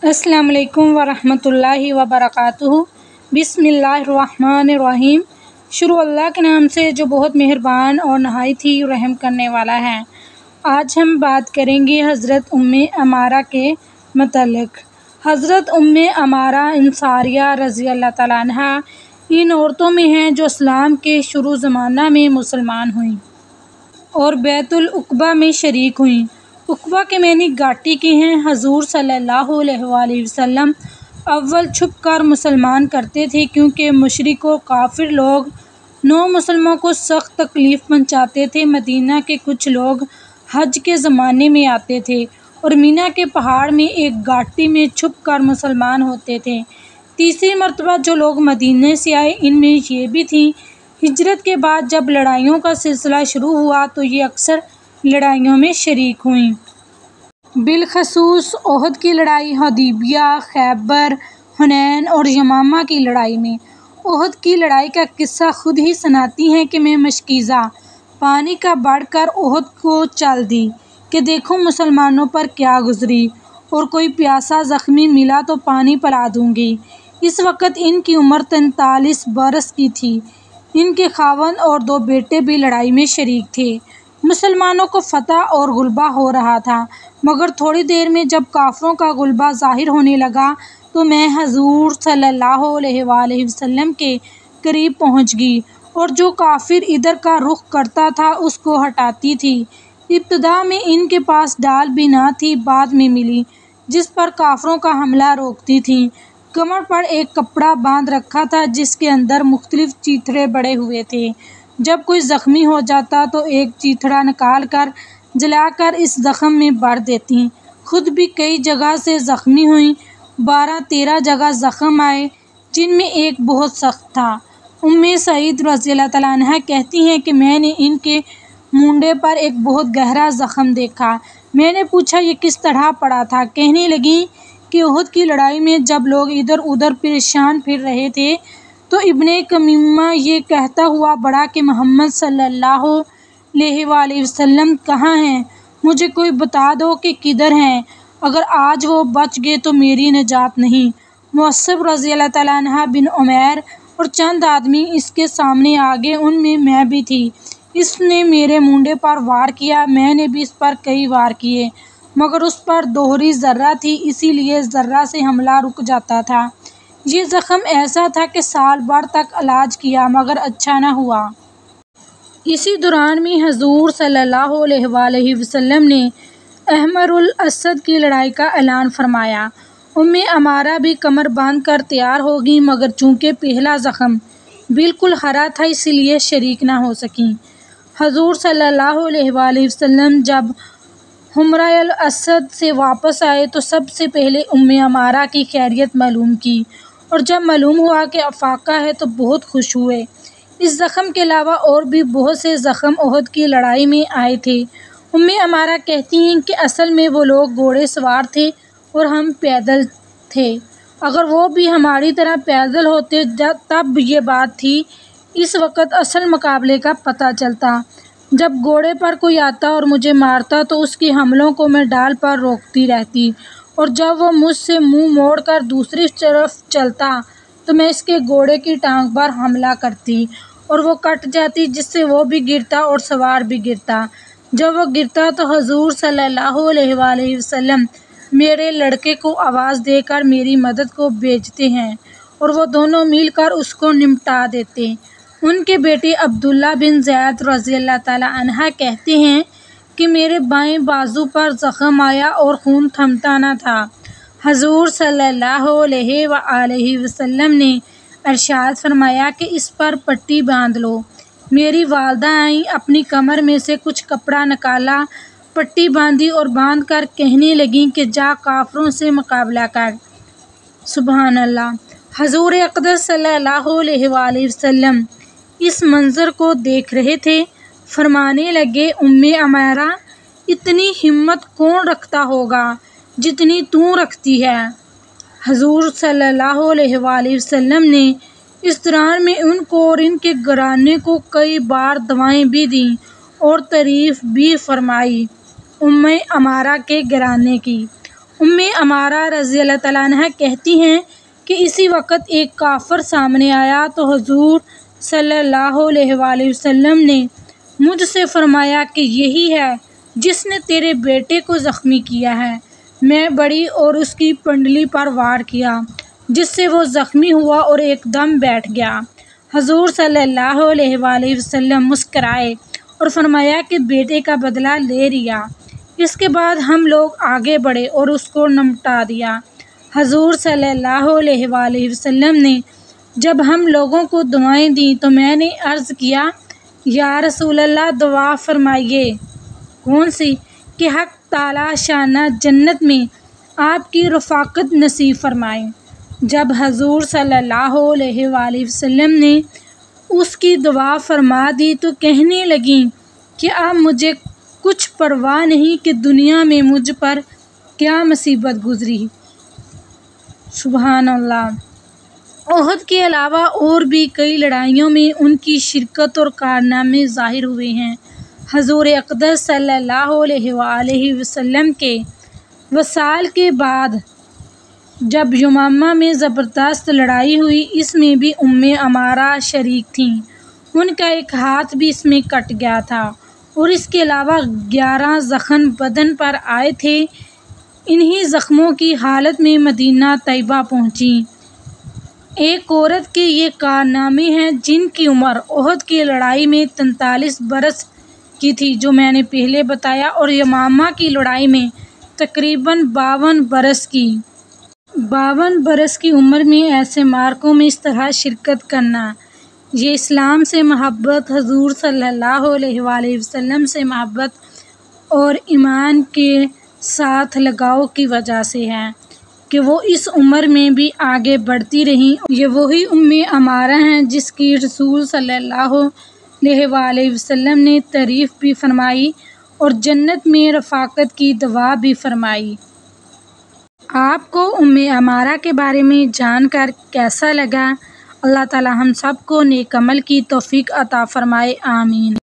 السلام علیکم ورحمۃ اللہ وبرکاتہ۔ بسم اللہ الرحمن الرحیم۔ شروع اللہ کے نام سے جو بہت مہربان اور نہایت ہی رحم کرنے والا ہے۔ آج ہم بات کریں گے حضرت عمارہ کے متعلق۔ حضرت عمارہ انصاریہ رضی اللہ تعالیٰ عنہا ان عورتوں میں ہیں جو اسلام کے شروع زمانہ میں مسلمان ہوئیں اور بیعۃ العقبہ میں شریک ہوئیں۔ عقبہ کے معنی گھاٹی کے ہیں۔ حضور صلی اللہ علیہ وآلہ وسلم اول چھپ کر مسلمان کرتے تھے کیونکہ مشرک و کافر لوگ نو مسلموں کو سخت تکلیف پہنچاتے تھے۔ مدینہ کے کچھ لوگ حج کے زمانے میں آتے تھے اور مینا کے پہاڑ میں ایک گھاٹی میں چھپ کر مسلمان ہوتے تھے۔ تیسری مرتبہ جو لوگ مدینے سے آئے ان میں یہ بھی تھیں۔ ہجرت کے بعد جب لڑائیوں کا سلسلہ شروع ہوا تو یہ اکثر لڑائیوں میں شریک ہوئیں، بالخصوص احد کی لڑائی، حدیبیہ، خیبر، حنین اور یمامہ کی لڑائی میں۔ احد کی لڑائی کا قصہ خود ہی سناتی ہیں کہ میں مشکیزہ پانی کا بڑھ کر احد کو چل دی کہ دیکھوں مسلمانوں پر کیا گزری، اور کوئی پیاسا زخمی ملا تو پانی پلا دوں گی۔ اس وقت ان کی عمر 43 برس کی تھی۔ ان کے خاوند اور 2 بیٹے بھی لڑائی میں شریک تھے۔ مسلمانوں کو فتح اور غلبہ ہو رہا تھا، مگر تھوڑی دیر میں جب کافروں کا غلبہ ظاہر ہونے لگا تو میں حضور صلی اللہ علیہ وآلہ وسلم کے قریب پہنچ گئی اور جو کافر ادھر کا رخ کرتا تھا اس کو ہٹاتی تھی۔ ابتدا میں ان کے پاس ڈال بھی نہ تھی، بعد میں ملی، جس پر کافروں کا حملہ روکتی تھیں۔ کمر پر ایک کپڑا باندھ رکھا تھا جس کے اندر مختلف چیتھڑے بڑے ہوئے تھے۔ جب کوئی زخمی ہو جاتا تو ایک چیتھڑا نکال کر جلا کر اس زخم میں بھر دیتی۔ خود بھی کئی جگہ سے زخمی ہوئیں، 12-13 جگہ زخم آئے جن میں ایک بہت سخت تھا۔ سعید رضی اللہ تعالیٰ عنہا کہتی ہیں کہ میں نے ان کے مونڈے پر ایک بہت گہرا زخم دیکھا۔ میں نے پوچھا یہ کس طرح پڑا تھا؟ کہنے لگیں کہ احد کی لڑائی میں جب لوگ ادھر ادھر پریشان پھر رہے تھے تو ابن کمیمہ یہ کہتا ہوا بڑھا کہ محمد صلی اللہ علیہ وآلہ وسلم کہاں ہیں؟ مجھے کوئی بتا دو کہ کدھر ہیں، اگر آج وہ بچ گئے تو میری نجات نہیں۔ مصعب رضی اللہ تعالیٰ عنہ بن عمیر اور چند آدمی اس کے سامنے آ گئے، ان میں بھی تھی۔ اس نے میرے مونڈے پر وار کیا، میں نے بھی اس پر کئی وار کیے، مگر اس پر دوہری ذرہ تھی، اسی لیے ذرہ سے حملہ رک جاتا تھا۔ یہ زخم ایسا تھا کہ سال بھر تک علاج کیا مگر اچھا نہ ہوا۔ اسی دوران میں حضور صلی اللہ علیہ وآلہ وسلم نے احمر الاسد کی لڑائی کا اعلان فرمایا۔ عمارہ بھی کمر باندھ کر تیار ہو گئیں، مگر چونکہ پہلا زخم بالکل ہرا تھا اس لیے شریک نہ ہو سکیں۔ حضور صلی اللہ علیہ وآلہ وسلم جب حمرۂ الاسد سے واپس آئے تو سب سے پہلے عمارہ کی خیریت معلوم کی، اور جب معلوم ہوا کہ افاقہ ہے تو بہت خوش ہوئے۔ اس زخم کے علاوہ اور بھی بہت سے زخم احد کی لڑائی میں آئے تھے۔ عمارہ کہتی ہیں کہ اصل میں وہ لوگ گھوڑے سوار تھے اور ہم پیدل تھے، اگر وہ بھی ہماری طرح پیدل ہوتے تب یہ بات تھی۔ اس وقت اصل مقابلے کا پتہ چلتا، جب گھوڑے پر کوئی آتا اور مجھے مارتا تو اس کے حملوں کو میں ڈال پر روکتی رہتی، اور جب وہ مجھ سے منہ موڑ کر دوسری طرف چلتا تو میں اس کے گھوڑے کی ٹانگ پر حملہ کرتی اور وہ کٹ جاتی، جس سے وہ بھی گرتا اور سوار بھی گرتا۔ جب وہ گرتا تو حضور صلی اللہ علیہ وآلہ وسلم میرے لڑکے کو آواز دے کر میری مدد کو بھیجتے ہیں اور وہ دونوں مل کر اس کو نمٹا دیتے۔ ان کے بیٹے عبداللہ بن زید رضی اللہ تعالیٰ عنہ کہتے ہیں کہ میرے بائیں بازو پر زخم آیا اور خون تھمتا نہ تھا۔ حضور صلی اللہ علیہ وآلہ وسلم نے ارشاد فرمایا کہ اس پر پٹی باندھ لو۔ میری والدہ آئیں، اپنی کمر میں سے کچھ کپڑا نکالا، پٹی باندھی اور باندھ کر کہنے لگیں کہ جا کافروں سے مقابلہ کر۔ سبحان اللہ۔ حضور اقدس صلی اللہ علیہ وآلہ وسلم اس منظر کو دیکھ رہے تھے، فرمانے لگے عمارہ اتنی ہمت کون رکھتا ہوگا جتنی تو رکھتی ہے۔ حضور صلی اللہ علیہ وآلہ وسلم نے اس دوران میں ان کو اور ان کے گھرانے کو کئی بار دعائیں بھی دیں اور تعریف بھی فرمائی۔ عمارہ کے گھرانے کی عمارہ رضی اللہ تعالیٰ عنہ کہتی ہیں کہ اسی وقت ایک کافر سامنے آیا تو حضور صلی اللہ علیہ وآلہ وسلم نے مجھ سے فرمایا کہ یہی ہے جس نے تیرے بیٹے کو زخمی کیا ہے۔ میں بڑھی اور اس کی پنڈلی پر وار کیا جس سے وہ زخمی ہوا اور ایک دم بیٹھ گیا۔ حضور صلی اللہ علیہ وآلہ وسلم مسکرائے اور فرمایا کہ بیٹے کا بدلہ لے لیا۔ اس کے بعد ہم لوگ آگے بڑھے اور اس کو نمٹا دیا۔ حضور صلی اللہ علیہ وآلہ وسلم نے جب ہم لوگوں کو دعائیں دیں تو میں نے عرض کیا یا رسول اللہ دعا فرمائیے۔ کون سی؟ کہ حق تعالیٰ شانہ جنت میں آپ کی رفاقت نصیب فرمائے۔ جب حضور صلی اللہ علیہ وآلہ وسلم نے اس کی دعا فرما دی تو کہنے لگیں کہ اب مجھے کچھ پرواہ نہیں کہ دنیا میں مجھ پر کیا مصیبت گزری۔ سبحان اللہ۔ احد کے علاوہ اور بھی کئی لڑائیوں میں ان کی شرکت اور کارنامے ظاہر ہوئے ہیں۔ حضور اقدس صلی اللہ علیہ وآلہ وسلم کے وصال کے بعد جب یمامہ میں زبردست لڑائی ہوئی، اس میں بھی عمارہ شریک تھیں۔ ان کا ایک ہاتھ بھی اس میں کٹ گیا تھا اور اس کے علاوہ 11 زخم بدن پر آئے تھے۔ انہی زخموں کی حالت میں مدینہ طیبہ پہنچیں۔ ایک عورت کے یہ کارنامے ہیں جن کی عمر احد کی لڑائی میں 43 برس کی تھی جو میں نے پہلے بتایا، اور یمامہ کی لڑائی میں تقریباً 52 برس کی۔ 52 برس کی عمر میں ایسے معرکوں میں اس طرح شرکت کرنا، یہ اسلام سے محبت، حضور صلی اللہ علیہ وآلہ وسلم سے محبت اور ایمان کے ساتھ لگاؤ کی وجہ سے ہے کہ وہ اس عمر میں بھی آگے بڑھتی رہیں۔ یہ وہی عمارہ ہیں جس کی رسول صلی اللہ علیہ وآلہ وسلم نے تعریف بھی فرمائی اور جنت میں رفاقت کی دعا بھی فرمائی۔ آپ کو عمارہ کے بارے میں جان کر کیسا لگا؟ اللہ تعالی ہم سب کو نیک عمل کی توفیق عطا فرمائے، آمین۔